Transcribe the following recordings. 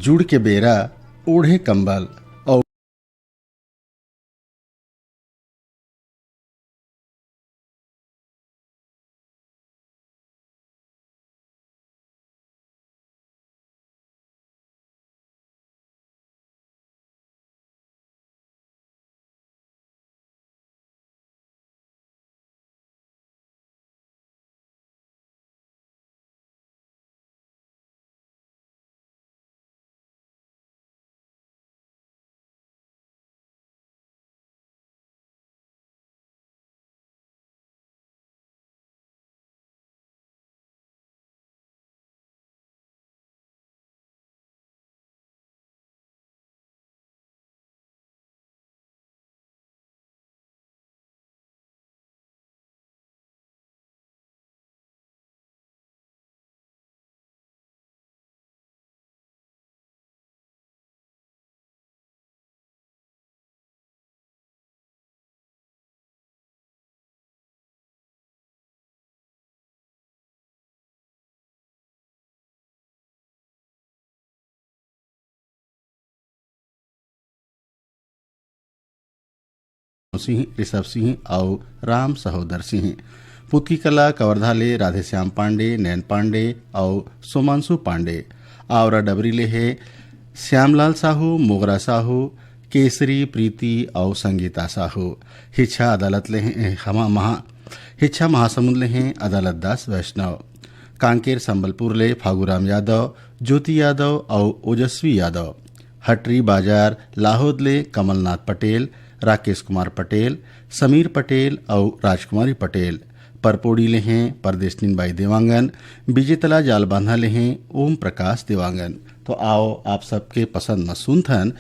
जुड़ के बेरा ओढ़े कंबल और सिंह, ऋषभ सिंह और राम सहोदर सिंह। पुतकी कला कवर्धा ले राधेश्याम पांडे, नैन पांडे और सोमांशु पांडे। आवरा डबरी ले है श्यामलाल साहू, मोगरा साहू, केसरी, प्रीति और संगीता साहू। हिच्छा अदालत ले हैं हिच्छा महासमुंद ले हैं अदालत दास वैष्णव। कांकेर संबलपुर ले फागूराम यादव, ज्योति यादव और ओजस्वी यादव। हटरी बाजार लाहौद ले कमलनाथ पटेल, राकेश कुमार पटेल, समीर पटेल और राजकुमारी पटेल। परपोड़ी ले हैं परदेश निनबाई देवांगन। विजेतला जाल बांधा ले हैं ओम प्रकाश देवांगन। तो आओ आप सबके पसंद में सुनथन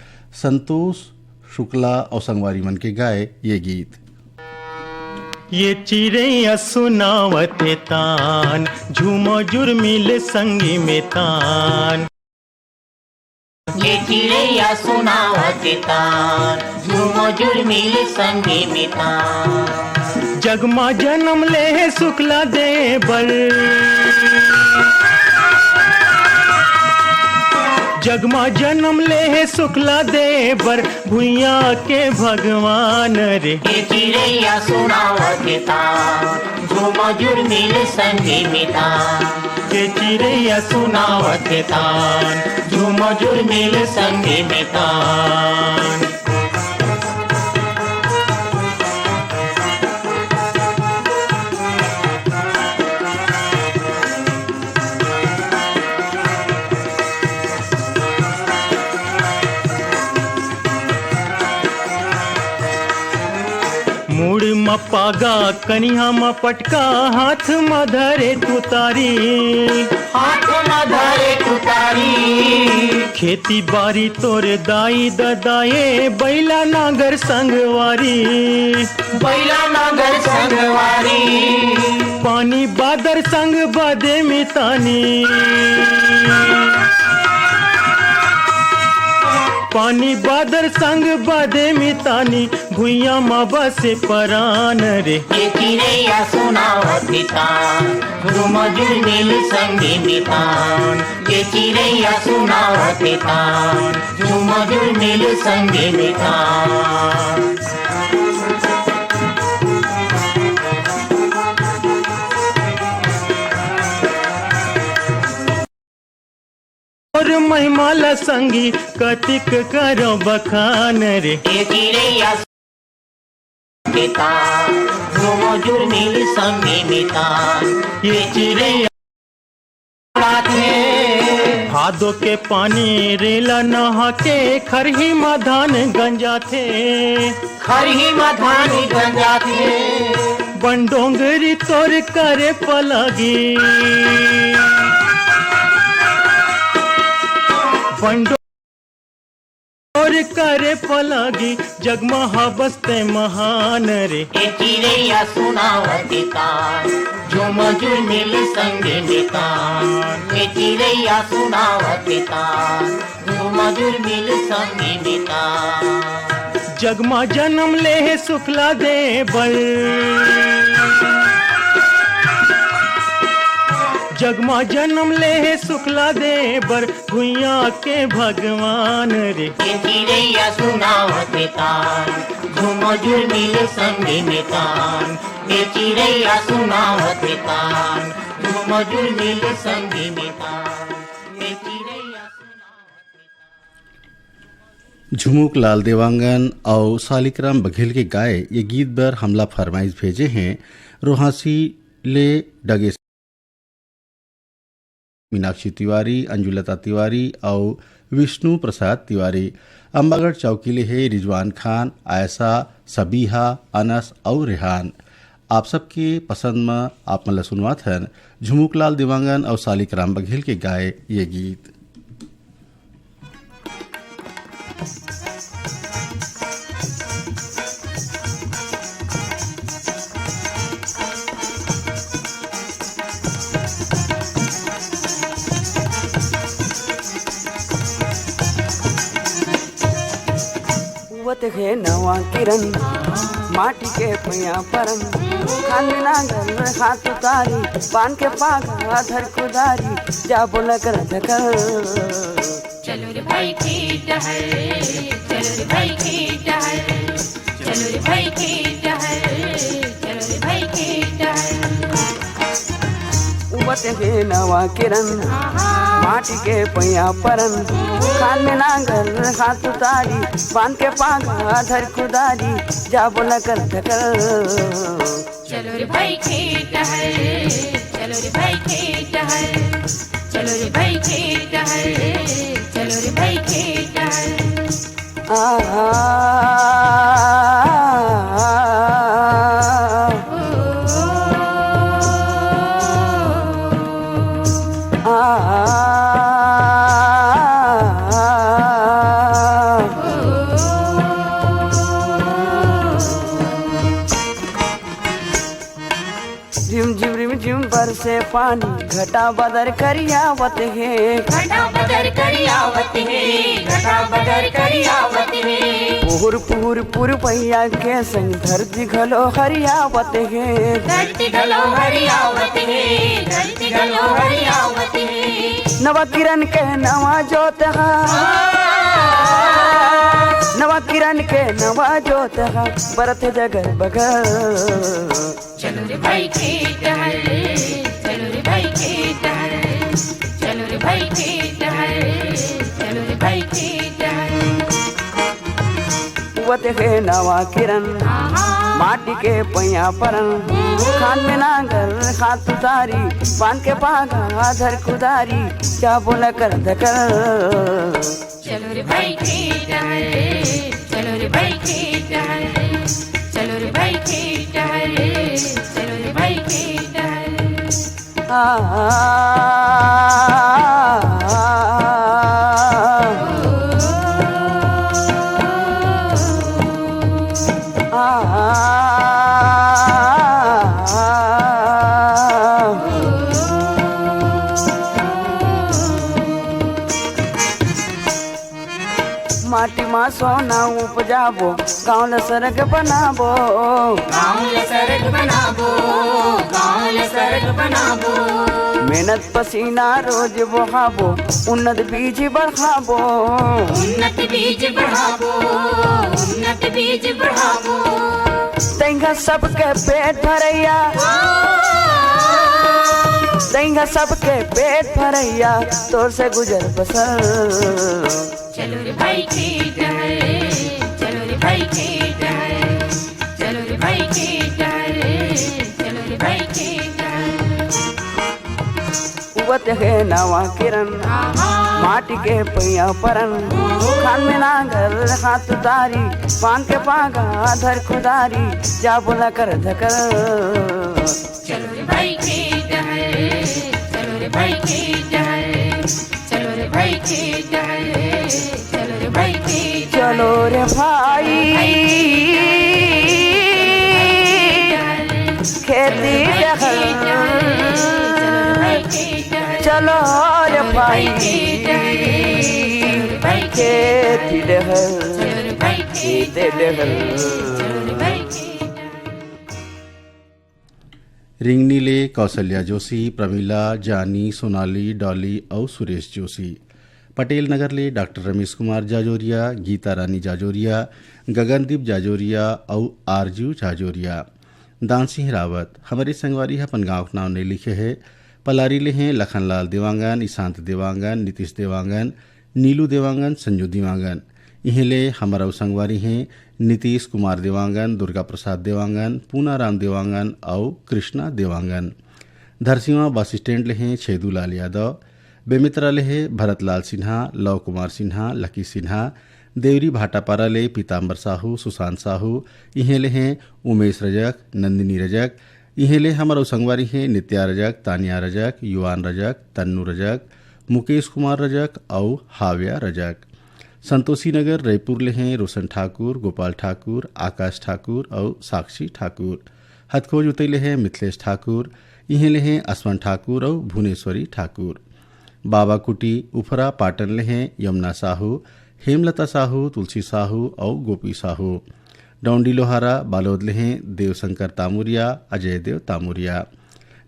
संतोष शुक्ला और संगवारी मन के गाए ये गीत। ये चिड़ैया सुनावते तान, झूमो जुर्मिल संगी में तान। ये चिड़ैया सुनावते तान, झूमो जुर्मिल संगी में तान। जगमा जन्म ले शुक्ला देवर, जगमा जन्म ले शुक्ला देवर, भुइया के भगवान रे। ये चिड़ैया सुनावते तान, झूमो जुर्मिल संगी में तान। ये चिड़ैया सुनावते तान, झूमो जुर्मिल संगी में तान। मूड़ म पागा कनिया म पटका, हाथ म धरे तुतारी, हाथ म धरे तुतारी। खेती बारी तोर दाई ददाए, बैला नागर संगवारी, बैला नागर संगवारी। पानी बादर संग बदे मितानी, पानी बादर संग बदे मितानी, भुइया माँ बसे परान रे। ये चिड़ैया सुनावते तान, झूमो जुर्मिल संगी में तान। ये चिड़ैया सुनावते तान, झूमो जुर्मिल संगी में तान। और महिमाला संगी कतिक करो बखान रे। ये चिड़ैया सुनावते तान, झूमो जुर्मिल संगी में तान। ये चिड़ैया भादो के पानी रेला नहा के, खरही मधान गंजा थे, खरही मधानी गंजा थे। बंडोंगरी तोर करे पलगी, बंडोर करे पलगी, जगमहा बसते महान रे। ये चिड़ैया सुनावते तान, झूमो जुर्मिल संगी में तान। ये चिड़ैया सुनावते तान, झूमो जुर्मिल संगी में तान। जगमा जन्म ले शुक्ला देवर, जगमा जन्म ले है शुक्ला दे बर भुइया के भगवान रे। ये चिड़ैया सुनावत तान झूम झुरमिल संगी में तान। ये चिड़ैया सुनावत तान झूम झुरमिल संगी में तान। ये चिड़ैया झुमुक लाल देवांगन और सालिकराम बघेल के गाए ये गीत बर हमला फरमाइश भेजे हैं रोहासी ले डगे मीनाक्षी तिवारी, अंजुलता तिवारी और विष्णु प्रसाद तिवारी। अम्बागढ़ चौकीले है रिजवान खान, आयशा, सबीहा, अनस और रेहान। आप सबके पसंद में आप मला सुनवात हन झुमुकलाल देवांगन और सालिकराम बघेल के गाए ये गीत। है नवा किरण माटी के पैया परन खान में नांगल हाथ उतारी पान के पागा धर कुदारी जा बोला कर धकर। चलो रे भाई खेत है, चलो रे भाई खेत है, चलो रे भाई खेत है, चलो रे भाई खेत है। उबत है नवा किरण माटी के पैया परन खान में नांगल हाथ उतारी पान के पागा धर कुदारी जा बोला कर धकर। चलो रे भाई खेत है, चलो रे भाई खेत है, चलो रे भाई खेत है, चलो रे भाई खेत है। से पानी घटा बदर करियावत है, घटा बदर करियावत है, घटा बदर करियावत है। पुहुर पुहुर पुर पैया के संग धरती घलो हरियावत है, धरती घलो हरियावत है, धरती घलो हरियावत है। नवा किरण के नवा जोत हा, नवा किरण के नवा जोत हा बरत जगर बगर। चलो रे भाई खेत है, चलो रे भाई खेत है, चलो रे भाई खेत है, चलो रे भाई खेत है। वत है नवा किरण माटी के पैया परन खान में नांगल हाथ उतारी पान के पागा धर कुदारी क्या बोला कर धकर। चलो रे भाई खेत है, चलो रे भाई खेत है, चलो रे भाई खेत है, चलो रे भाई खेत है। माटी माँ सोना उपजाबो गाँव सरग बनाबो, गाँव सरग बनाबो, गाँव सरग बनाबो। मेहनत पसीना रोज बहाबो उन्नत बीज बढ़ाबो, उन्नत बीज बढ़ाबो, उन्नत बीज बढ़ाबो। तेंगा सबके पेट भरैया, तेंगा सबके पेट भरैया तोर से गुजर बसर। चलो रे भाई खेत है, चलो रे भाई खेत है, चलो रे भाई खेत है, चलो रे भाई खेत है। उबत है नवा किरण माटी के पैया परन खान में नांगल हाथ उतारी पान के पागा धर खुदारी जा बोला कर धकर। चलो रे भाई खेत है, चलो रे भाई खेत है, चलो रे भाई खेत है, चलो रे भाई खेत। चलो रे भाई खेती दखल, चलो रे भाई खेती दखल, खेती दखल। रिंगनी ले कौशल्या जोशी, प्रमीला, जानी, सोनाली, डॉली और सुरेश जोशी। पटेल नगर ले डॉक्टर रमेश कुमार जाजोरिया, गीता रानी जाजोरिया, गगनदीप जाजोरिया और आरजू जाजोरिया। दान सिंह रावत हमारे संगवारी अपन गाँव के नाम नहीं लिखे है। पलारी ले हैं लखनलाल देवांगन, ईशांत देवांगन, नीतीश देवांगन, नीलू देवांगन, संजू देवांगन। इन्हें ले हमारा संगवारी हैं नीतीश कुमार देवांगन, दुर्गा प्रसाद देवांगन, पूनाराम देवांगन और कृष्णा देवांगन। धरसीवा बस स्टैंड ले हैं छेदूलाल यादव। बेमित्रा ले है भरतलाल सिन्हा, लव कुमार सिन्हा, लकी सिन्हा। देवरी भाटापारा ले पीताम्बर साहू, सुशांत साहू। इन्हें ले हैं उमेश रजक, नंदिनी रजक। इन्हें ले हमारा संगवारी हैं नित्या रजक, तानिया रजक, युवान रजक, तन्नू रजक, मुकेश कुमार रजक और हाव्या रजक। संतोषी नगर रायपुर ले हैं रोशन ठाकुर, गोपाल ठाकुर, आकाश ठाकुर और साक्षी ठाकुर। हथखोज उतैले हैं मिथिलेश ठाकुर। इन्हें ले हैं असवन ठाकुर और भुवनेश्वरी ठाकुर। बाबा कुटी उफरा पाटन ले हैं यमुना साहू, हेमलता साहू, तुलसी साहू और गोपी साहू। डौंडी लोहारा बालोद ले हैं देवशंकर तामुरिया, अजय देव तामुरिया।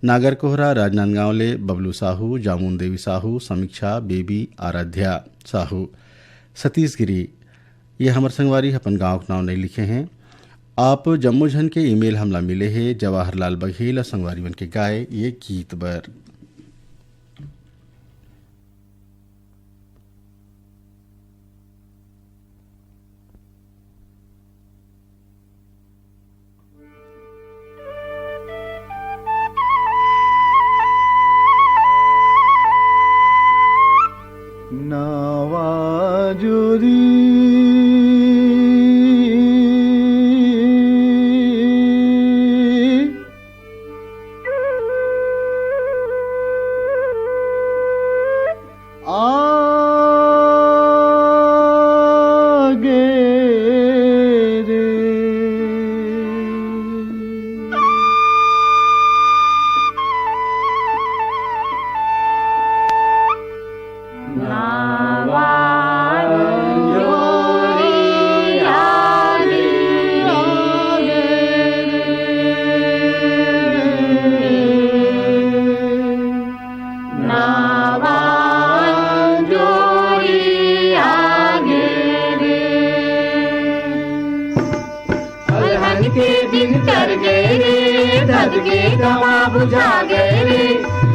नागर कोहरा राजनांदगांव ले बबलू साहू, जामुन देवी साहू, समीक्षा, बेबी, आराध्या साहू। सतीशगिरी ये हमार संगवारी अपन गाँव के नाम नहीं लिखे हैं। आप जम्मू झन के ईमेल हमला मिले हैं जवाहरलाल बघेल संगवारी बन के गाए ये गीत बर। बुझा गए रे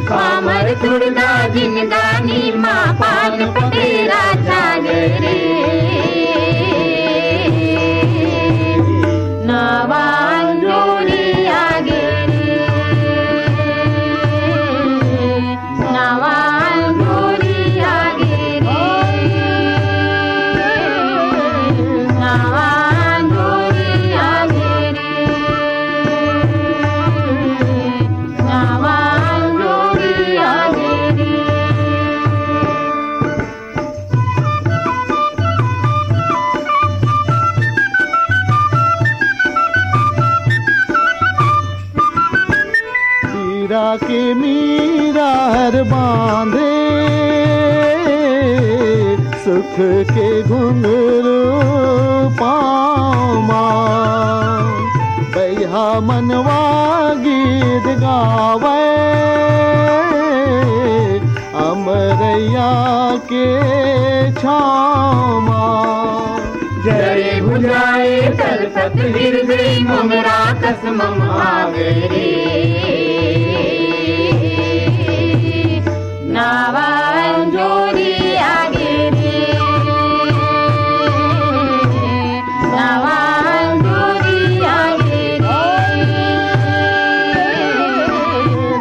कामर तुड़दा जिंदानी माँ पान पतेरा जागे रे नावान जोड़ी आगे रे नावान जोड़ी आगे रे नावान जोड़ी आगे रे के मीरा हर बांधे सुख के घुंघरू पामा बैहा मनवा गीत गावे अमरैया के छामा जय बुझाए कल सत हृदय मुमरा कसम आवे रे नावान जोड़ी आगे रे नावान जोड़ी आगे रे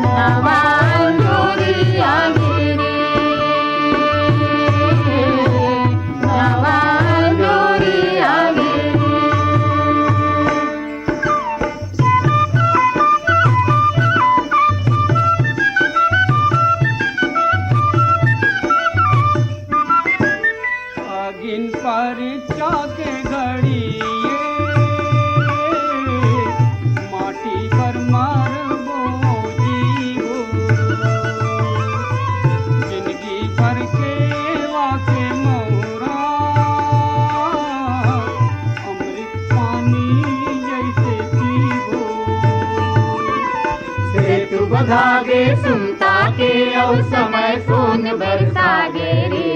नावान जोड़ी आगे रे नावान जोड़ी आगे परीक्षा के घड़ी माटी पर मारबो जीवो जिंदगी भर के वाके मोरा अमृत पानी जैसे पीबो औ समय सोन बरसा गे रे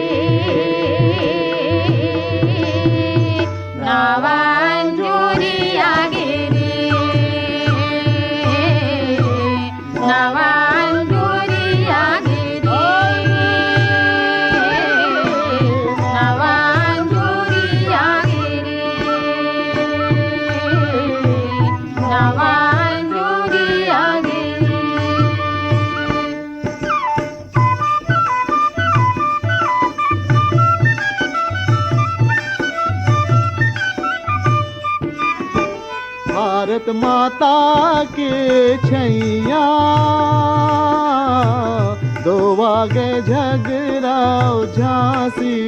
नावान जोरी आगे रे नावान जोरी आगे रे नावान जोरी आगे रे नावान जोरी आगे रे भारत माता के छैया दो आगे झगड़ाओ झांसी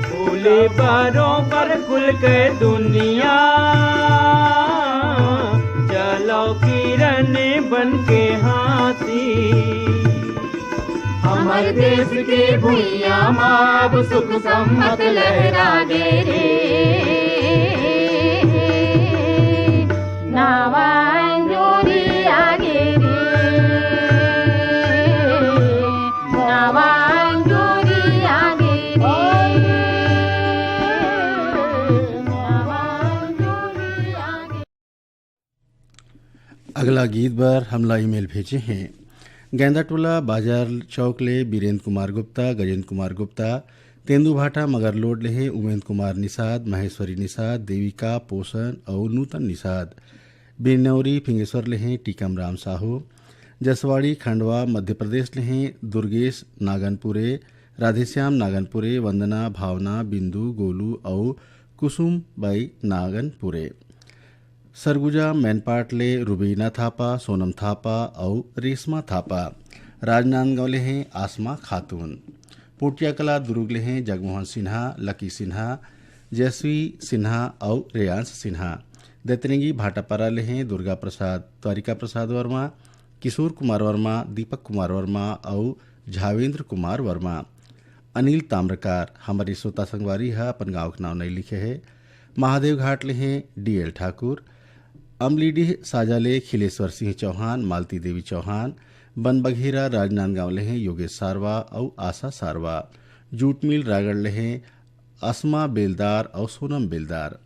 फूले बरोबर खुल के दुनिया चलो किरण बन के हाथी हमर देश के भुइया माब सुख सम्मत लहरा गे रे नावान जोरी आगे रे नावान जोरी आगे रे नावान जोरी आगे। अगला गीत पर हमला ईमेल भेजे हैं गेंदाटोला बाजार चौक ले बीरेंद्र कुमार गुप्ता, गजेंद्र कुमार गुप्ता, तेंदुभाटा मगरलोड ले उमेंद्र कुमार निषाद, महेश्वरी निषाद, देविका पोषण और नूतन निषाद, बिनौरी फिंगेश्वर ले टीकम राम साहू, जसवाड़ी खंडवा मध्य प्रदेश ले दुर्गेश नागनपुरे, राधेश्याम नागनपुरे, वंदना भावना बिंदु गोलू और कुसुम बाई नागनपुरे, सरगुजा मैनपाट ले रुबीना थापा, सोनम थापा और रेशमा थापा, राजनांदगांव ले हैं आसमा खातून, पोटिया कला दुर्ग ले हैं जगमोहन सिन्हा, लकी सिन्हा, जयश्री सिन्हा और रेयांश सिन्हा, दैतरंगी भाटापारा ले हैं दुर्गा प्रसाद, द्वारिका प्रसाद वर्मा, किशोर कुमार वर्मा, दीपक कुमार वर्मा और झावेंद्र कुमार वर्मा। अनिल ताम्रकार हमारी श्रोता संगवारी है अपन गाँव के नाम नहीं लिखे है। महादेव घाट ले हैं डीएल ठाकुर, अमलीडीह साजाले खिलेश्वर सिंह चौहान, मालती देवी चौहान, बन बघेरा राजनांदगांव ले हैं योगेश सारवा और आशा सारवा, जूट मिल रायगढ़ ले हैं असमा बेलदार और सोनम बेलदार।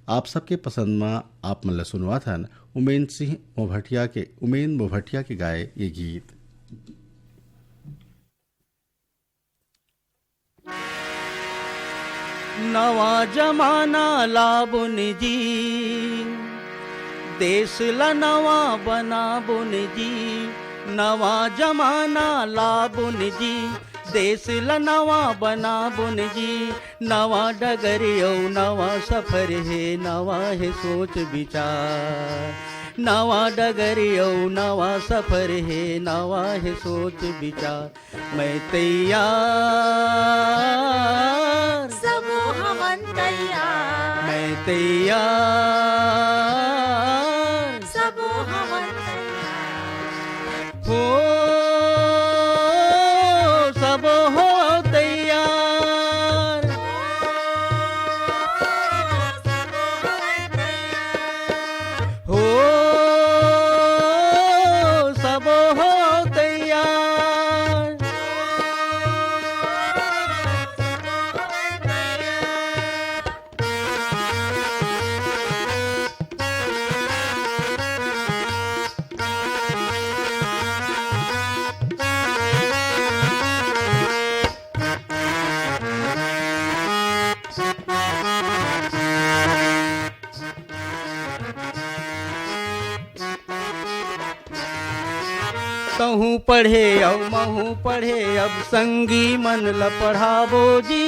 आप सबके पसंद में आप मतलब सुनवा थन उमेंद्र मोभटिया के गाए ये गीत। नवा जमाना लाबुन जी देश ला नवा बनाबुन जी, नवा जमाना लाबुन जी देश ला नवा बनाबुन जी, नवा डगरियो नवा सफर है नवा है सोच विचार, नवा डगरियो नवा सफर है नवा है सोच विचार। मैं तैयार सब हमन तैयार, मैं तैयार सब हमन तैयार, हो सब हो तैयार, हो सब हो तैयार, तहूँ पढ़े अब महू पढ़े अब संगी मन ल पढ़ाबो जी,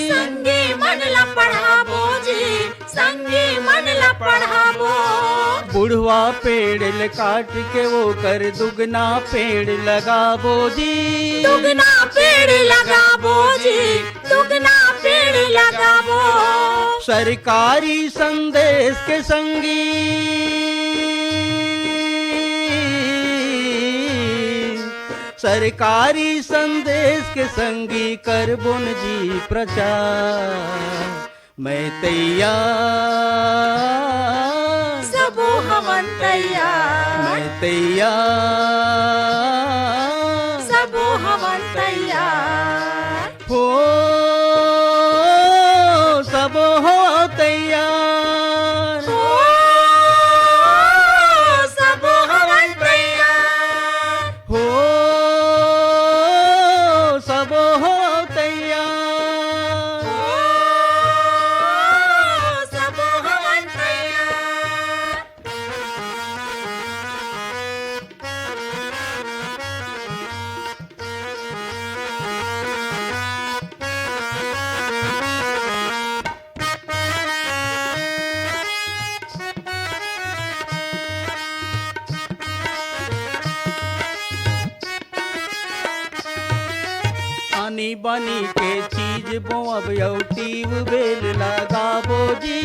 संगी मन ला पढ़ाबो जी, संगी मन ला पढ़ाबो, बुढ़वा पेड़ ले काट के वो कर दुगना पेड़ लगाबो जी, दुगना पेड़ लगाबो जी, दुगना पेड़ लगाबो, सरकारी संदेश के संगी सरकारी संदेश के संगी करबुन जी प्रचार। मैं तैयार सब हमन तैयार, मैं तैयार पानी के चीज बोअब यौ टीव बेल लगाबो जी।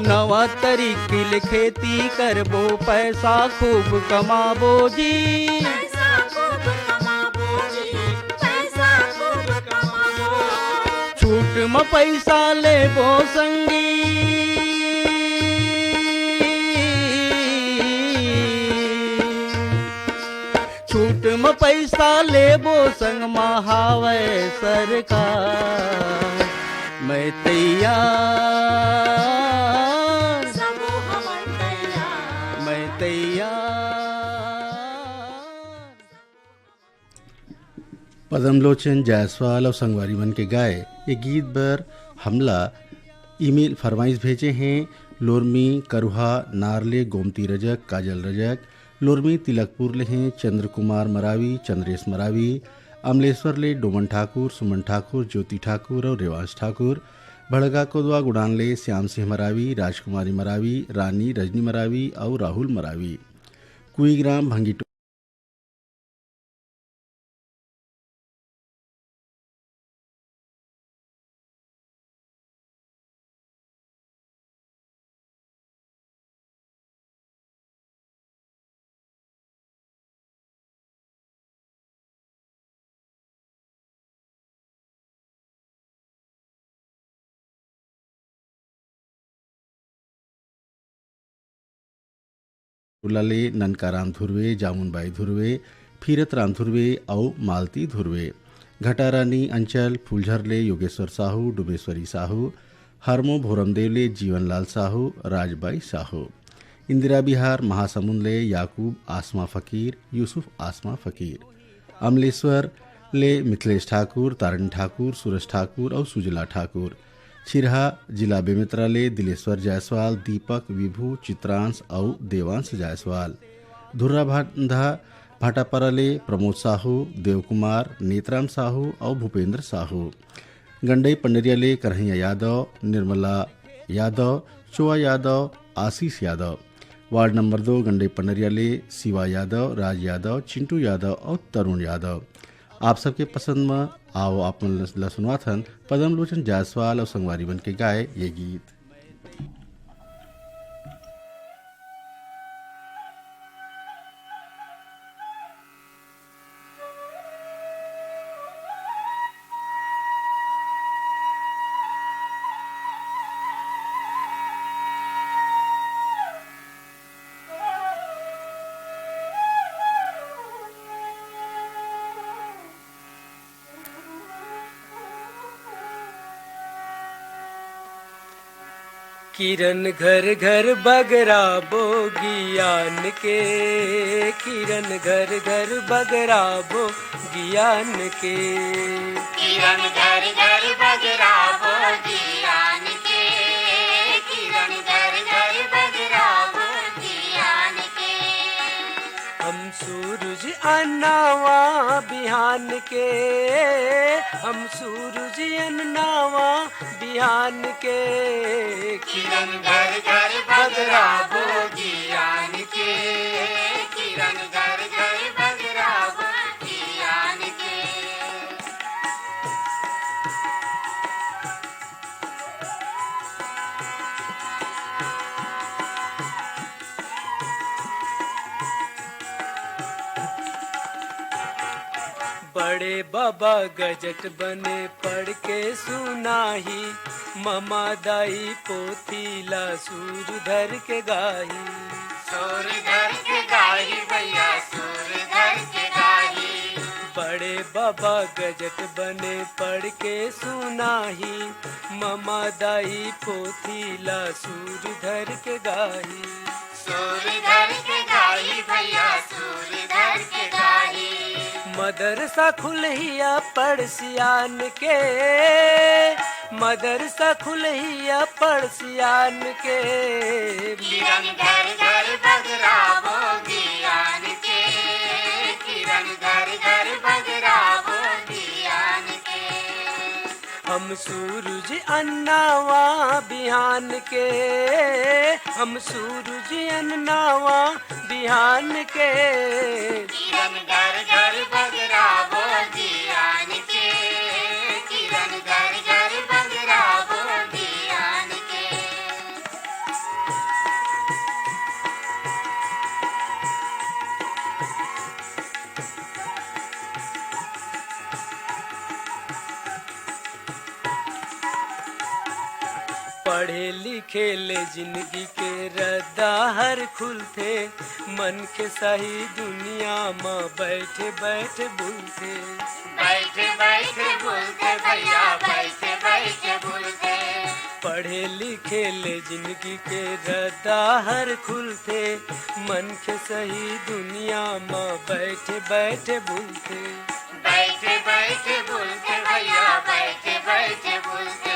नवा तरीकिल खेती करबो पैसा खूब कमाबो जी। छूट में पैसा लेबो संगी, छूट में पैसा लेबो संग महावे सरकार। मैं तैयार, मैं तैयार। पद्मलोचन जायसवाल और संगवारी बन के गाए ये गीत पर हमला ईमेल फरमाइश भेजे हैं। लोरमी करुहा नारले गोमती रजक काजल रजक, लोरमी तिलकपुर ले हैं चंद्र कुमार मरावी चंद्रेश मरावी, अमलेश्वर ले डोमन ठाकुर सुमन ठाकुर ज्योति ठाकुर और रेवांश ठाकुर, भड़गा कोदवा गुड़ान ले श्याम सिंह मरावी राजकुमारी मरावी रानी रजनी मरावी और राहुल मरावी, कुईग्राम भंगी ले ननकाराम धुर्वे जामुनबाई धुर्वे फिरत राम धुर्वे और मालती धुर्वे, घटारानी अंचल फूलझरले योगेश्वर साहू डुबेश्वरी साहू, हरमो भोरमदेवले जीवनलाल साहू राजबाई साहू, इंदिरा बिहार महासमुंद ले याकूब आसमा फ़कीर यूसुफ आसमा फ़कीर, अमलेश्वर ले मिथिलेश ठाकुर तारिणी ठाकुर सूरज ठाकुर और सुजला ठाकुर, छिरहा जिला बेमित्रा ले दिलेश्वर जायसवाल दीपक विभू चित्रांश और देवांश जायसवाल, धुर्रा भांधा भाटापारा ले प्रमोद साहू देवकुमार नेत्राम साहू और भूपेंद्र साहू, गंडई पंडरिया ले करहैया यादव निर्मला यादव चोआ यादव आशीष यादव, वार्ड नंबर 2 गंडई पंडरिया ले शिवा यादव राज यादव चिंटू यादव और तरुण यादव। आप सबके पसंद में आओ आप सुनवाथन पद्मलोचन जायसवाल और संगवारी बन के गाए ये गीत। किरण घर घर बगरा बोगियान के, किरण घर घर बगरा बोगियान के, किरण घर घर बगरा बोगियान के, किरण घर घर बगरा बोगियान के। हम सूरज अन्नावा बिहान के, हम सूरज अन्नावा बिहान के, किरण घर घर बगरा बोगियान के, किरण घर घर बगरा बोगियान के। बड़े बाबा गजट बने पढ़ के सुनाही, ममा दाई पोथीला सूर धर के गाही, सूर धर के गाही भैया सूर धर के गाही। बड़े बाबा गजट बने पढ़ के सुनाही, ममा दाई पोथीला सूर धर के गाही, सूर धर के गाही भैया सूर धर के गाही। मदरसा खुलहिया पड़सियान के, मदरसा खुलहिया पड़सियान के, किरण घर घर बगरा बोगियान के, किरण घर घर बगरा बोगियान के। हम सूरज अन्नावा बिहान के, हम सूरज अन्नावा बिहान के किरण घर घर बगरावो दियान के किरण घर घर बगरावो दियान के पढ़े लिखे ले जिंदगी के रद्दा हर खुलते मन के सही दुनिया में बैठे बैठे भूलते बैठे बैठे बोलते भैया बैठे बैठे बोलते पढ़े लिखे ले जिंदगी के रद्दा हर खुलते मन के सही दुनिया में बैठे बैठे भूलते बैठे बैठे बोलते भैया बैठे बैठे बोलते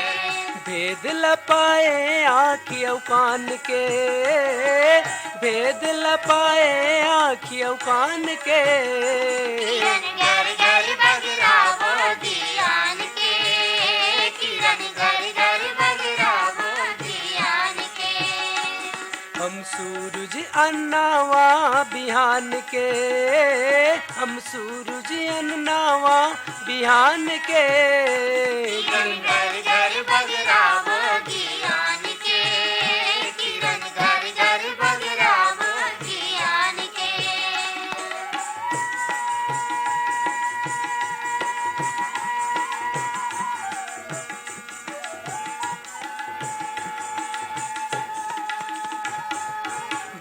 भेद लपाए आँखियों कान के भेद लपाए आँखियों कान के किरण घर घर बगरावो दियान के किरण घर घर बगरावो दियान के हम सूरज अन्नावा बिहान के हम सूरज अन्नावा बिहान के किरण घर घर बगरावो दियान के किरण घर घर बगरावो दियान के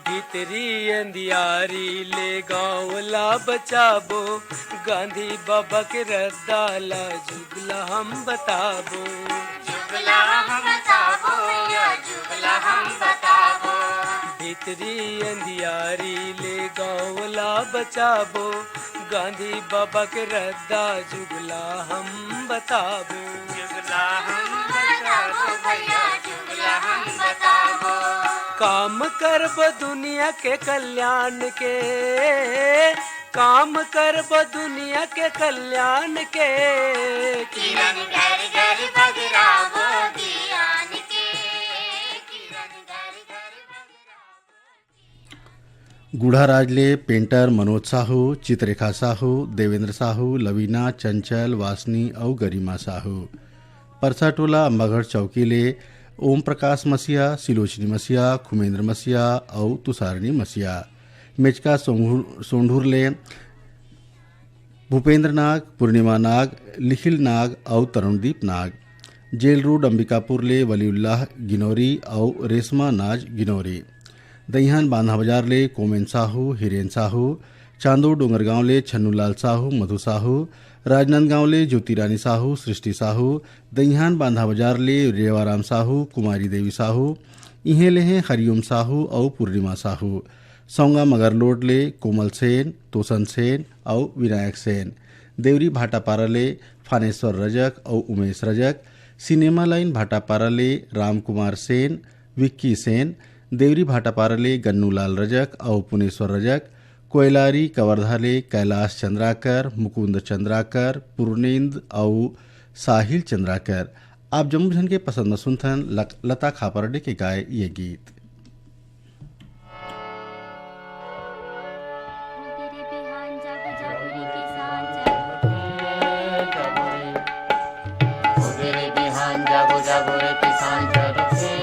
भीतरी अंधियारी ले गाँवला बचाबो गांधी बाबा के रद्दाला जुगला हम बताबो जुगला हम बताबो या जुगला हम बताबो भीतरी अंधियारी ले गाँवला बचाबो गांधी बाबा के रद्दा जुगला हम बताबो जुगला हम बताबो भैया जुगला हम बताबो काम करब दुनिया के कल्याण के काम करब दुनिया के कल्याण के किरण घर घर बगरावो दियान के किरण घर घर बगरावो गुढ़ाराजले पेंटर मनोज साहू चित्ररेखा साहू देवेंद्र साहू लवीना चंचल वासनी और गरिमा साहू परसाटोला अम्बागढ़ चौकीले ओम प्रकाश मसिया सिलोचनी मसिया खुमेंद्र मसिया और तुषारनी मसिया मेचका सोंढूरले भूपेंद्र नाग पूर्णिमा नाग लिखिल नाग और तरुणदीप नाग जेल रोड अंबिकापुर ले वलीउल्लाह गिनौरी और रेशमा नाज गिनौरी दहियान बांधा बाजार ले कोमेन साहू हिरेन साहू चांदो डोंगरगांव ले छन्नूलाल साहू मधु साहू राजनांदगांव ले ज्योतिरानी साहू सृष्टि साहू दहियान बांधा बाजार ले रेवाराम साहू कुमारी देवी साहू इहे ले हैं हरिओम साहू और पूर्णिमा साहू सौंगा मगरलोड ले कोमल सेन तोसन सेन और विनायक सेन देवरी भाटापारा ले फानेश्वर रजक और उमेश रजक सिनेमा लाइन भाटापारा ले राम कुमार सेन विक्की सेन देवरी भाटापारा ले गन्नूलाल रजक और पुनेश्वर रजक कोयलारी कवर्धा ले कैलाश चंद्राकर मुकुंद चंद्राकर पूर्णेंद्र और साहिल चंद्राकर आप जम्मू जन के पसंद सुनथन लता खापरडे के गाए ये गीत जागो जागो रे किसान चलो रे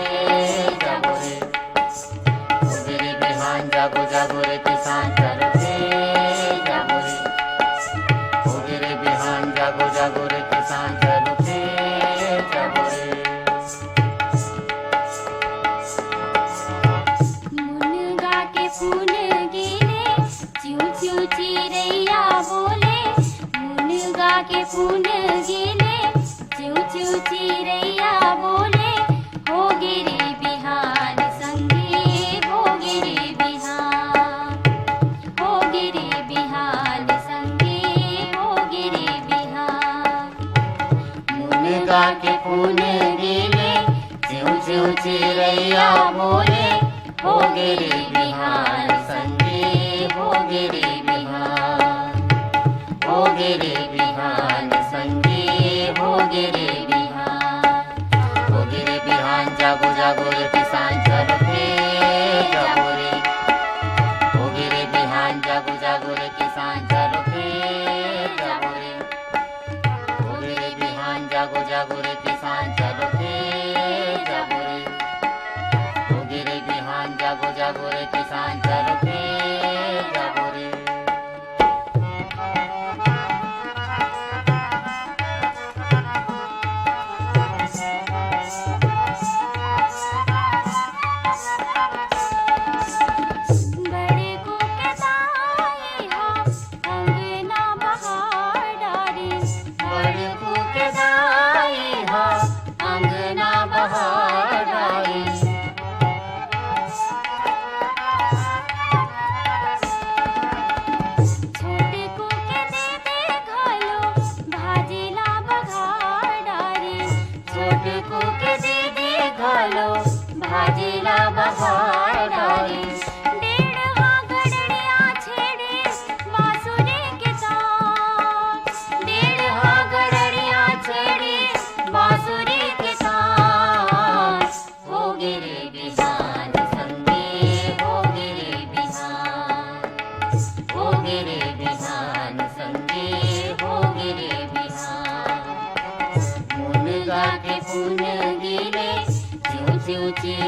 जागो रे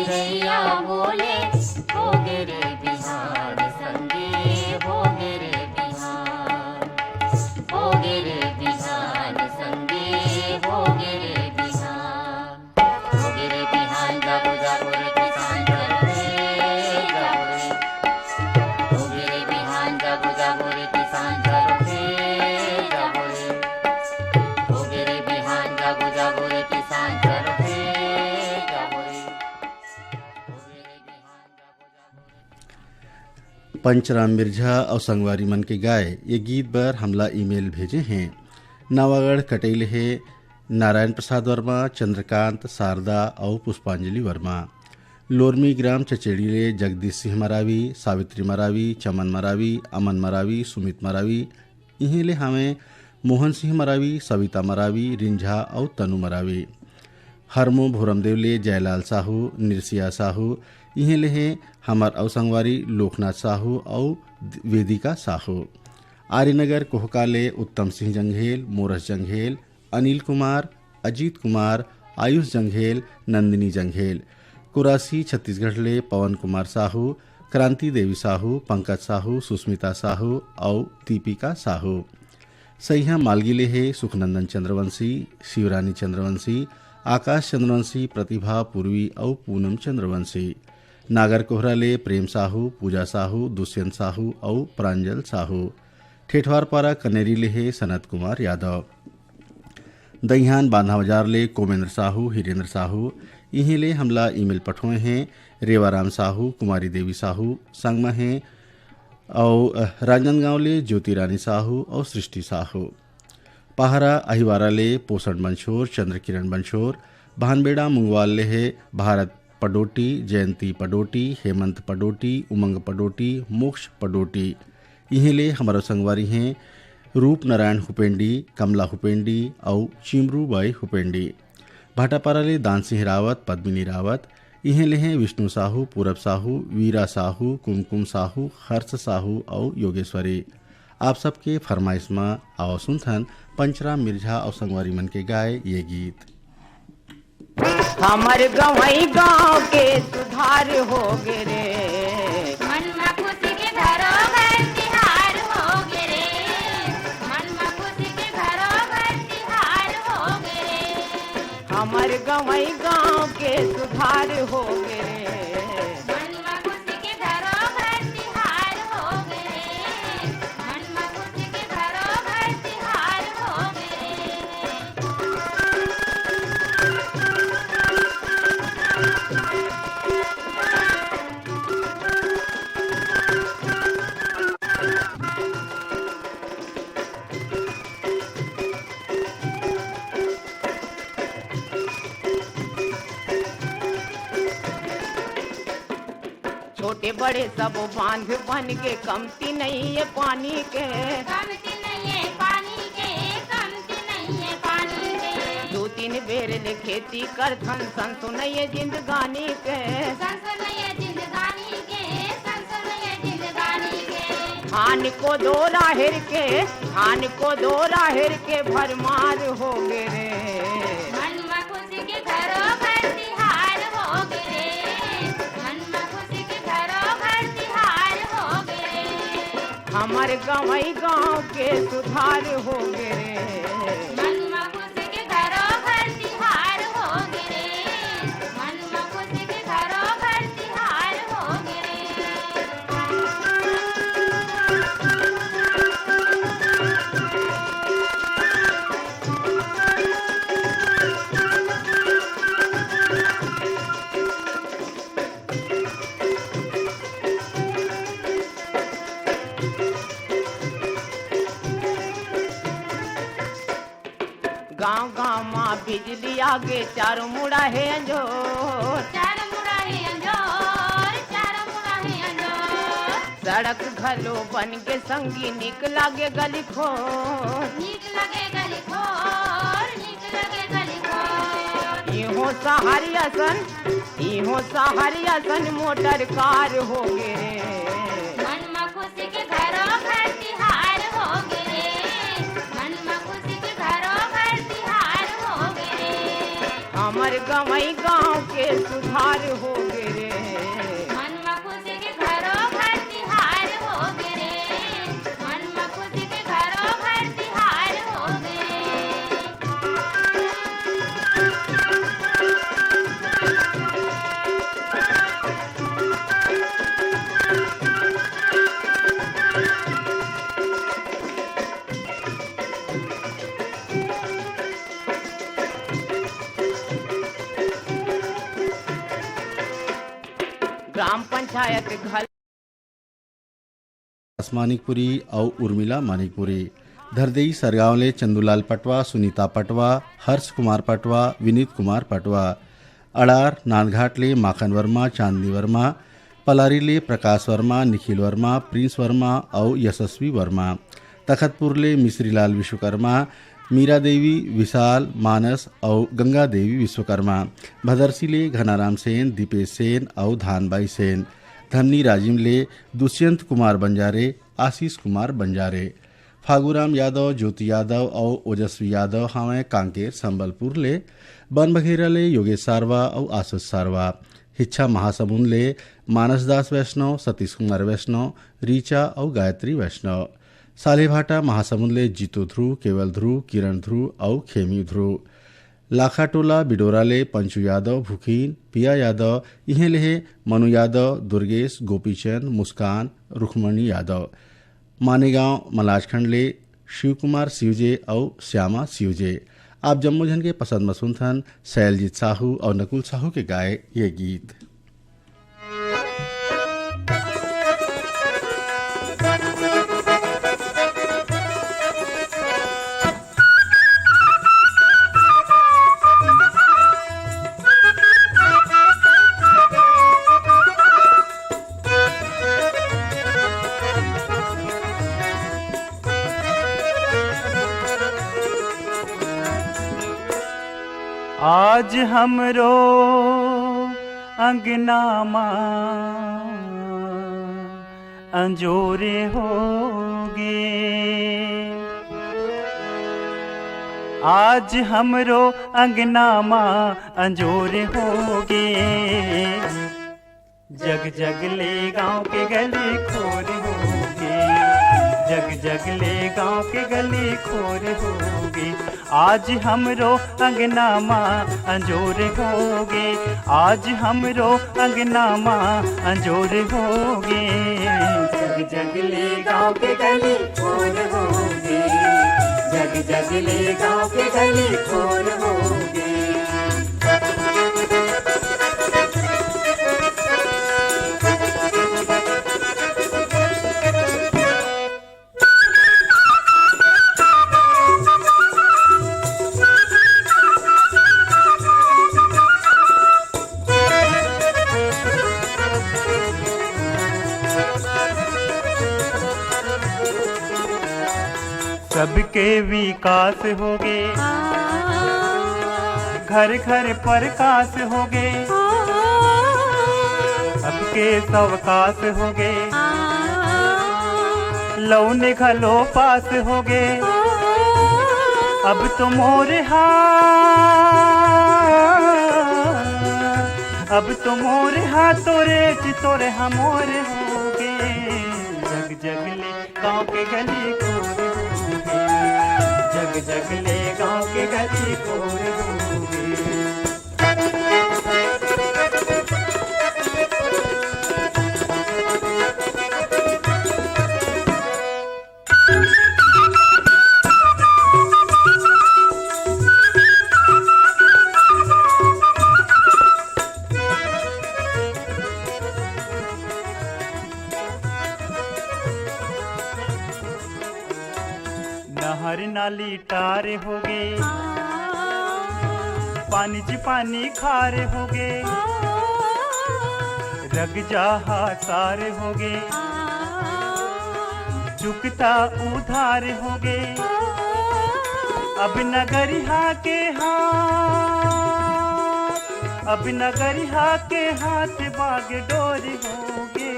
चिड़ैया बोले हो गे रे बिहार संगे हो गे रे बिहार हो गे रे बिहार संगे हो गे रे बिहार हो गे रे बिहार जागो जागो रे किसान चलो रे जागो रे हो गे रे बिहार जागो जागो रे किसान चलो रे जागो रे हो गे रे बिहार जागो जागो रे किसान चलो रे जागो रे हो गे रे बिहार जागो जागो। पंचराम मिर्झा और संगवारी मन के गाय ये गीत पर हमला ईमेल भेजे हैं। नवागढ़ कटेल है नारायण प्रसाद वर्मा, चंद्रकांत, शारदा और पुष्पांजलि वर्मा। लोरमी ग्राम चचेड़ीले जगदीश सिंह मरावी, सावित्री मरावी, चमन मरावी, अमन मरावी, सुमित मरावी। इहीं ले हमें मोहन सिंह मरावी, सविता मरावी, रिंझा और तनु मरावी। हरमो भोरमदेवले जयलाल साहू, निरसिया साहू। इहीं ले हैं हमार और संगवारी लोकनाथ साहू और वेदिका साहू। आर्यनगर कोहकाले उत्तम सिंह जंघेल, मोरस जंघेल, अनिल कुमार, अजीत कुमार, आयुष जंघेल, नंदिनी जंघेल। कुरासी छत्तीसगढ़ ले पवन कुमार साहू, क्रांति देवी साहू, पंकज साहू, सुस्मिता साहू और दीपिका साहू। सैया मालगिले है सुखनंदन चंद्रवंशी, शिवरानी चंद्रवंशी, आकाश चंद्रवंशी, प्रतिभा पूर्वी और पूनम चंद्रवंशी। नागर कोहराले प्रेम साहू, पूजा साहू, दुष्यंत साहू और प्रांजल साहू। ठेठवारपारा कनेरी ले है सनत कुमार यादव। दहियान बांधा बाजार ले कोमेंद्र साहू, हिरेंद्र साहू। इहीं ले हमला ईमेल पठोए हैं रेवाराम साहू, कुमारी देवी साहू संगमा हैं और राजनांदगांव ले ज्योति रानी साहू और सृष्टि साहू। पहारा अहिवारा ले पोषण बंशोर, चंद्र किरण बंशोर। भानबेड़ा मुंगवाल ले है भारत पडोटी, जयंती पडोटी, हेमंत पडोटी, उमंग पडोटी, मोक्ष पडोटी। इहीं ले हमारा संगवारी हैं रूप नारायण हुपेंडी, कमला हुपेंडी और चिमरू बाई हुपेंडी। भाटापारा ले दान सिंह रावत, पद्मिनी रावत। इहें ले हैं विष्णु साहू, पूरब साहू, वीरा साहू, कुमकुम साहू, हर्ष साहू और योगेश्वरी। आप सबके फरमाइश में आओ सुनथन पंचराम मिर्झा और संगवारी मन के गाय ये गीत। हमर गवई गाँव के सुधार हो गे रे, मन में खुशी के घरों घर तिहार हो गे रे, मन में खुशी के घरों घर तिहार हो गे रे, हमर गवई गाँव के सुधार हो गे रे। मन में खुशी के घरों घर तिहार हो गे रे, मन में खुशी के घरों घर तिहार हो गे रे। छोटे बड़े सब बांध बन के कमती नहीं है पानी के, कमती नहीं है पानी के, कमती नहीं है पानी के, दो तीन बेर ले खेती कर धन संसुनैये जिंदगानी के, संसुनैये जिंदगानी के, संसुनैये जिंदगानी के, धान को दो राहिर के, धान को दो राहिर के भरमार हो गे रे। मन में खुशी के घरों घर तिहार हो गे रे, मन में खुशी के घरों घर तिहार हो गे रे, हमर गवई गाँव के सुधार हो गे रे। मन में खुशी के घरों घर तिहार हो गे रे, मन में खुशी के घरों घर तिहार हो गे रे। गाँव गाँव माँ बिजली आगे चारों मुड़ा है अंजोर, चार मुड़ा है अंजोर, चार मुड़ा है अंजोर, सड़क घलो बन के संगी निक लागे गली खोर। नीक लगे गली खोर, नीक लगे गली खोर, इहो सहारिया सन, इहो सहारिया सन मोटर कार हो गे रे। मन में खुशी के घरों घर तिहार हो गे रे, मन में खुशी के घरों घर तिहार हो गे रे, हमर गवई गाँव के सुधार हो गे ग्राम पंचायत घल मानिकपुरी और उर्मिला मानिकपुरी। धरदेई सरगांवले चंदूलाल पटवा, सुनीता पटवा, हर्ष कुमार पटवा, विनीत कुमार पटवा। अड़ार नांदघाटले माखन वर्मा, चांदनी वर्मा। पलारीले प्रकाश वर्मा, निखिल वर्मा, प्रिंस वर्मा और यशस्वी वर्मा। तखतपुरले मिश्रीलाल विश्वकर्मा, मीरा देवी, विशाल, मानस और गंगा देवी विश्वकर्मा। भदरसीले घनाराम सेन, दीपेश सेन और धानबाई सेन। धमनी राजिमले दुष्यंत कुमार बंजारे, आशीष कुमार बंजारे। फागूराम यादव, ज्योति यादव और ओजस्वी यादव हमें कांकेर संबलपुर ले। बन बघेरा ले योगेश सारवा और आशीष सारवा। हिच्छा महासमुंद ले मानसदास वैष्णव, सतीश कुमार वैष्णव, रीचा और गायत्री वैष्णव। सालेभाटा महासमुंद ले जीतू ध्रुव, केवल ध्रुव, किरण ध्रुव और खेमी ध्रुव। लाखाटोला बिडोरा ले पंचू यादव, भूखीन, पिया यादव। इहें ले मनु यादव, दुर्गेश, गोपीचंद, मुस्कान, रुखमणी यादव। मानेगांव मलाजखंड ले शिव कुमार शिवजे और श्यामा शिवजे। आप जम्मूझन के पसंद मसुंथन शैलजीत साहू और नकुल साहू के गाए ये गीत। आज हमरो अंगनामा अंजोरे होगे। आज हमरो अंगनामा अंजोरे होगे। जग जग ले गांव के गली खोर होगे। जग जग ले गांव के गली खोर होगे। आज हमरो अंगनामा अंजोर होगे। आज हमरो अंगनामा अंजोर होगे। जग जग ले गांव के गली खोर होगे। जग जग ले गांव के गली खोर होगे। सबके विकास होगे। घर घर प्रकाश होगे। सबके सवकाश होगे। लौने घलो पास होगे। अब तो मोरे अब तो मोरे तोरे चितोरे हमोरे होगे। जग जग ले गाँव के गली खोर होगे। जग जग ले गाँव के गली खोर होगे। नहर नाली टारे होगे। पानी जी पानी खारे होगे। रग जाहा सारे होगे। चुकता उधार होगे। अब नगरिहा के हाथ अब नगरिहा के हाथ बाग डोर होगे।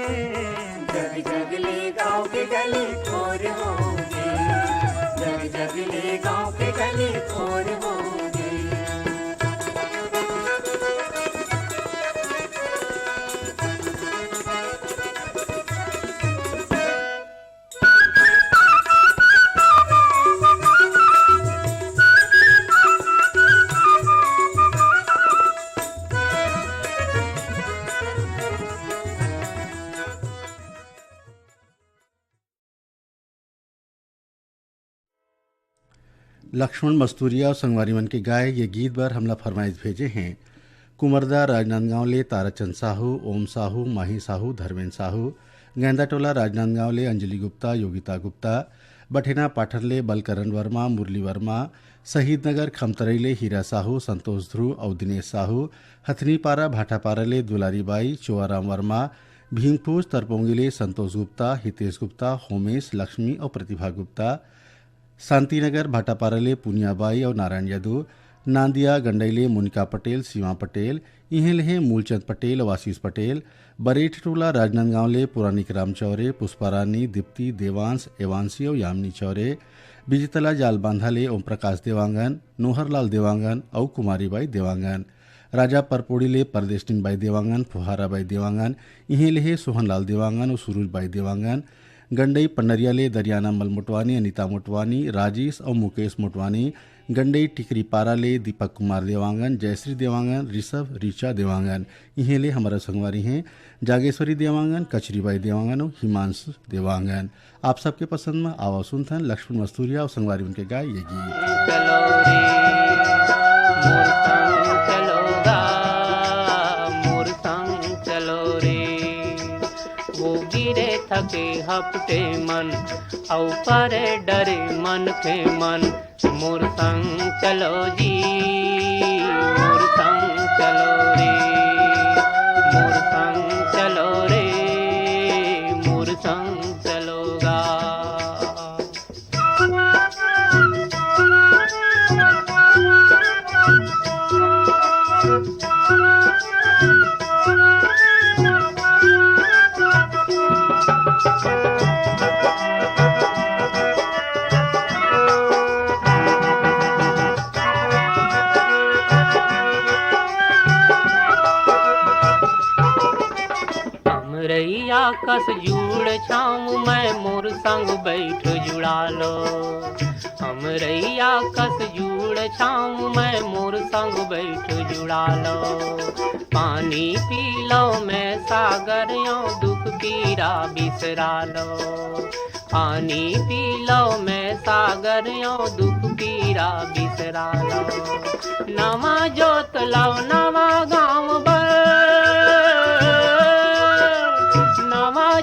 जग जग ले गाँव के गली खोर होगे। जग जग ले गाँव के गली खोर होगे। लक्ष्मण मस्तूरिया और संगवारी मन के गाए ये गीत पर हमला फरमाइश भेजे हैं। कुमरदा राजनांदगांव ले ताराचंद साहू, ओम साहू, माही साहू, धर्मेंद्र साहू, गेंदाटोला राजनांदगांव ले अंजलि गुप्ता, योगिता गुप्ता, बठेना पाठरले बलकरण वर्मा, मुरली वर्मा, शहीदनगर खमतरईले हीरा साहू, संतोष ध्रुव और दिनेश साहू, हथनीपारा भाटापाराले दुलारीबाई, चोआराम वर्मा, भीमपूज तरपोंगिले संतोष गुप्ता, हितेश गुप्ता, होमेश, लक्ष्मी और प्रतिभा गुप्ता, शांतिनगर भाटापाराले पुनियाबाई और नारायण यादव, नांदिया गंडईले मुनिका पटेल, सीमा पटेल, इहेलहे मूलचंद पटेल और आशीष पटेल, बरेठ टोला राजनांदगांव ले पुरानिक राम चौरे, पुष्पा रानी, दीप्ति, देवांश, एवांशी और यामिनी चौरे, बिजतला जाल बांधाले ओम प्रकाश देवांगन, नोहरलाल देवांगन और कुमारीबाई देवांगन, राजा परपोड़ीले परदेशनी बाई देवांगन, फुहाराबाई देवांगन, इहेलहे सोहनलाल देवांगन और सुरूजबाई देवांगन, गंडई पन्नरियाले दरियाना मल मोटवानी, अनिता मोटवानी, राजेश और मुकेश मोटवानी, गंडई टिकरी पाराले दीपक कुमार देवांगन, जयश्री देवांगन, ऋषभ रीचा देवांगन, इहेले हमारा संगवारी हैं जागेश्वरी देवांगन, कचरीबाई देवांगन और हिमांशु देवांगन। आप सबके पसंद में आवाज सुनथन लक्ष्मण मस्तूरिया और संगवारी उनके गाय ये गीत। थके हपटे मन औ परे डरे मन के मन, मोर संग चलो जी, मोर संग चलो रे, मोर संग चलो रे, मोर संग चलोगा। कस जुड़ छाऊं मैं मोर संग बैठ जुड़ा लो, हमरैया कस जुड़ छाऊं मैं मोर संग बैठ जुड़ा लो, पानी पी लो मैं सागर यो दुख पीरा बिसरा लो, पानी पी लो मैं सागर यो दुख पीरा बिसरा लो, नवा जोत लाओ नवा गाँव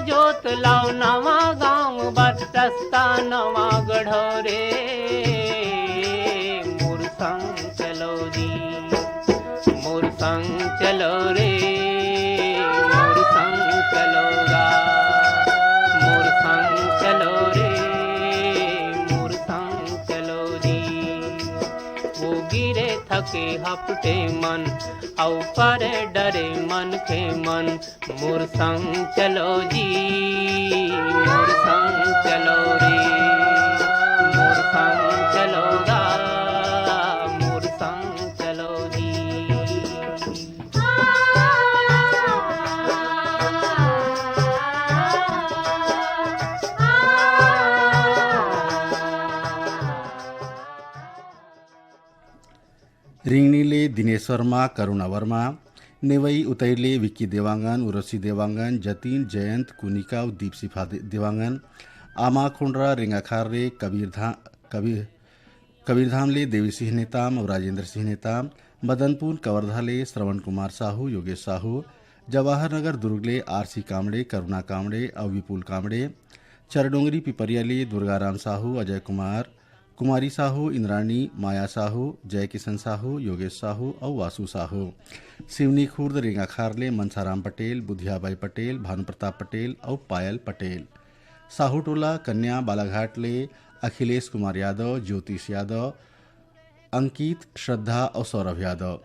जोत लाओ नवा गाँव बर, रास्ता नवा गढ़ो रे, मोर संग चलो जी, मोर संग चलो रे, मोर संग चलोगा, मोर संग चलो रे, मोर संग चलो जी। वो गिरे थके हपटे मन औ परे डरे मन के मन, मोर संग चलो जी, मोर संग चलो रे, मोर संग चलोगा, मोर संग चलो जी। रिंगनीले दिनेश वर्मा, करुणा वर्मा, नेवई उतैरले विक्की देवांगन, उर्वशी देवांगन, जतीन, जयंत, कुनिका और दीपशिफा देवांगन, आमा खुंडरा रेंगाखारे, कबीरधामले देवी सिंह नेताम और राजेंद्र सिंह नेताम, मदनपुर कवर्धाले श्रवण कुमार साहू, योगेश साहू, जवाहर नगर दुर्गले आरसी कामड़े, करुणा कामड़े और विपुल कामड़े, चरडोंगरी पिपरियाले दुर्गाराम साहू, अजय कुमार, कुमारी साहू, इंद्राणी, माया साहू, जय किशन साहू, योगेश साहू और वासु साहू, सिवनी खुर्द रेंगाखारले मनसाराम पटेल, बुधियाबाई पटेल, भानुप्रताप पटेल और पायल पटेल, साहू टोला कन्या बालाघाटले अखिलेश कुमार यादव, ज्योतिष यादव, अंकित, श्रद्धा और सौरभ यादव,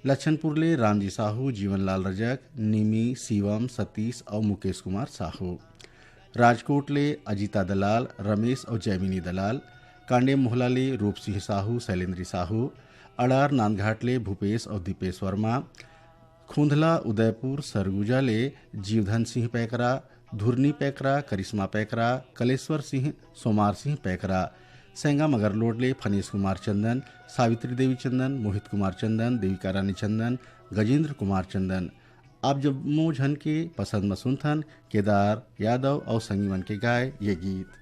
लच्छनपुरले रामजी साहू, जीवनलाल रजक, निमी, शिवम, सतीश और मुकेश कुमार साहू, राजकोटले अजीता दलाल, रमेश और जयमिनी दलाल, कांडे मोहलाले रूप सिंह साहू, शैलेंद्री साहू, अड़ार नांदघाटले भूपेश और दीपेश वर्मा, खुंधला उदयपुर सरगुजाले जीवधन सिंह पैकरा, धुरनी पैकरा, करिश्मा पैकरा, कलेश्वर सिंह, सोमार सिंह पैकरा, सेंगा मगरलोडले फनीश कुमार चंदन, सावित्री देवी चंदन, मोहित कुमार चंदन, देविका रानी चंदन, गजेंद्र कुमार चंदन। आप जब मोझन के पसंद मसुनथन केदार यादव और संगीवन के गाय ये गीत।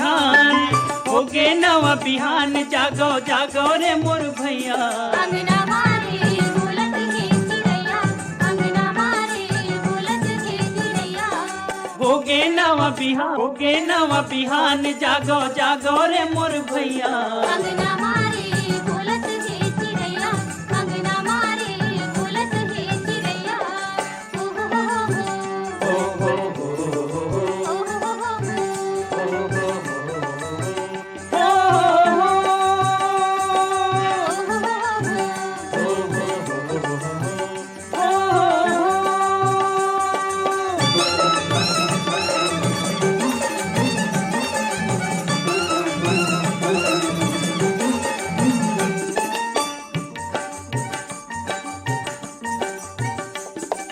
बिहान हो गे नवा बिहान जागो जागो रे मोर भैया अंगना मारे बोलत है चिड़ैया अंगना मारे बोलत है चिड़ैया हो गे नवा बिहान जागो जागो रे मोर भैया अंगना मारे बोलत है चिड़ैया अंगना मारे बोलत है चिड़ैया ओ हो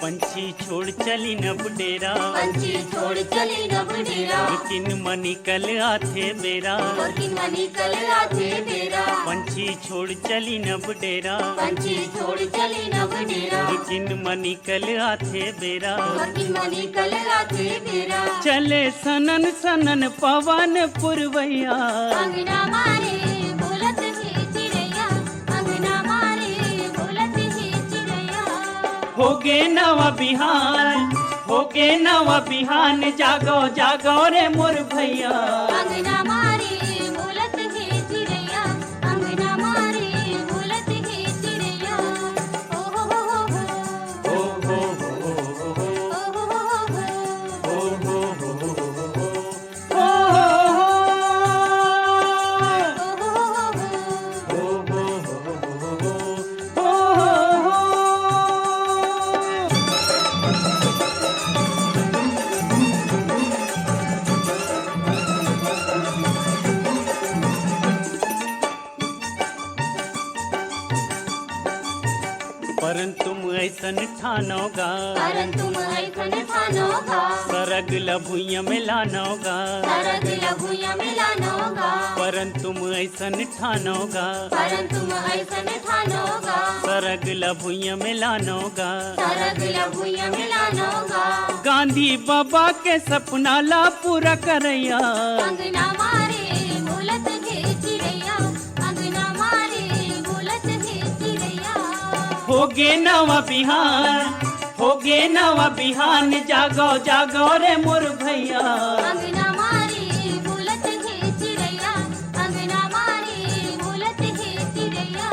पंछी छोड़ चली न बुडेरा पंछी छोड़ चली न बुडेरा लेकिन मनी कल आथे बेरा लेकिन मनी कल आथे बेरा पंछी छोड़ चली न बुडेरा पंछी छोड़ चली न बुडेरा लेकिन मनी कल आथे बेरा लेकिन मनी कल आथे बेरा चले सनन सनन पवन पुरवैया अंगना मारे बोलत है चिड़ैया अंगना मारे बोलत है चिड़ैया हो गे नवा बिहान जागो जागो रे मोर भैया अंगना मारे बोलत है चिड़ैया अंगना मारे बोलत है चिड़ैया ओ हो परंतु ऐसन ठानोगा परंतु ऐसन ठानोगा सरग लभुइया में लानोगा सरग लभुइया मिलानोगा परंतु ऐसन ठानोगा परंतु ऐसन ठानोगा सरग लभुइया में लानोगा सरग लभुइया मिलानोगा गांधी बाबा के सपना ला पूरा करैया अंगना मारे बोलत है चिड़ैया अंगना मारे बोलत है चिड़ैया हो गे नवा बिहान जागो जागो रे मोर भैया अंगना मारे बोलत है चिड़ैया अंगना मारे बोलत है चिड़ैया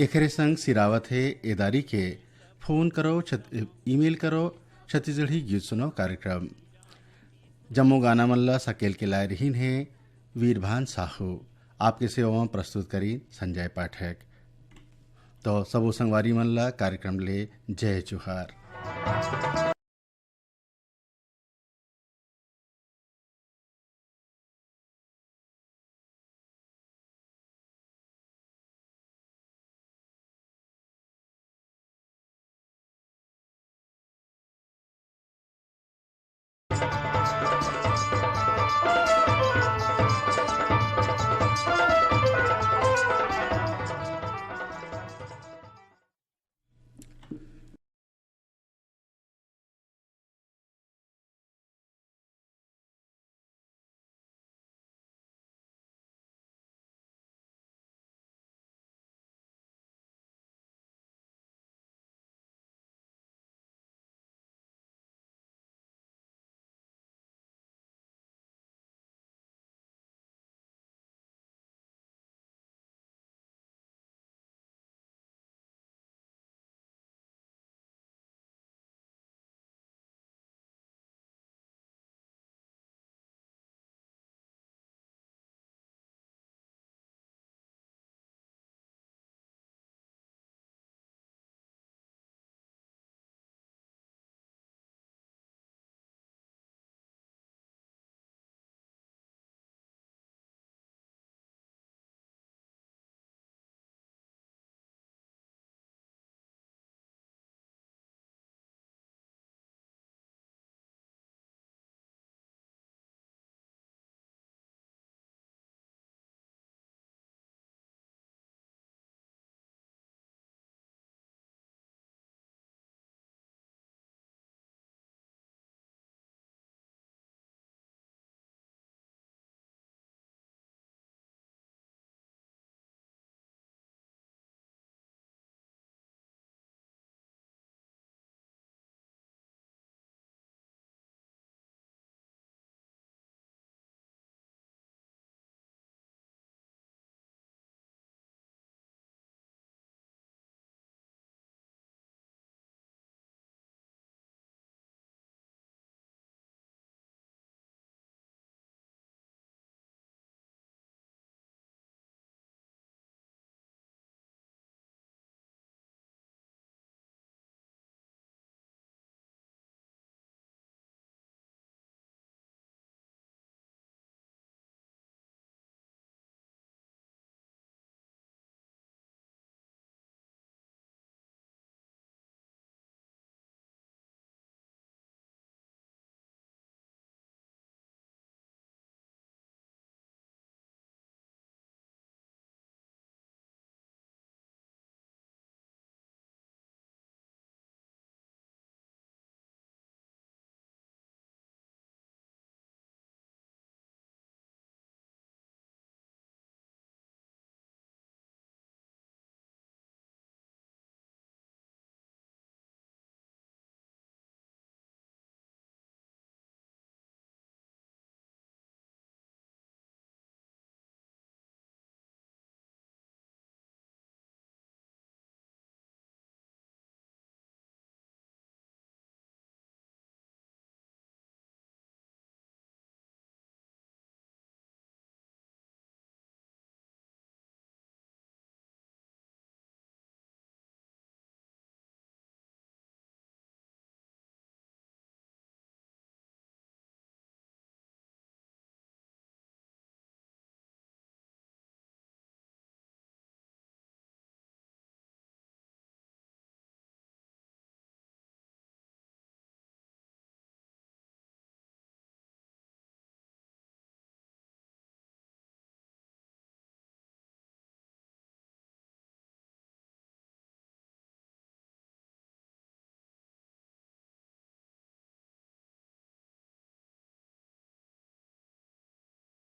एकरे संग सिरावत है एदारी के फोन करो ईमेल करो छत्तीसगढ़ी गीत सुनो कार्यक्रम जम्मू गाना मल्ला सकेल के लाए रहीन है वीरभान साहू आपके सेवा में प्रस्तुत करी संजय पाठक तो सबो संगवारी मल्ला कार्यक्रम ले जय जोहार।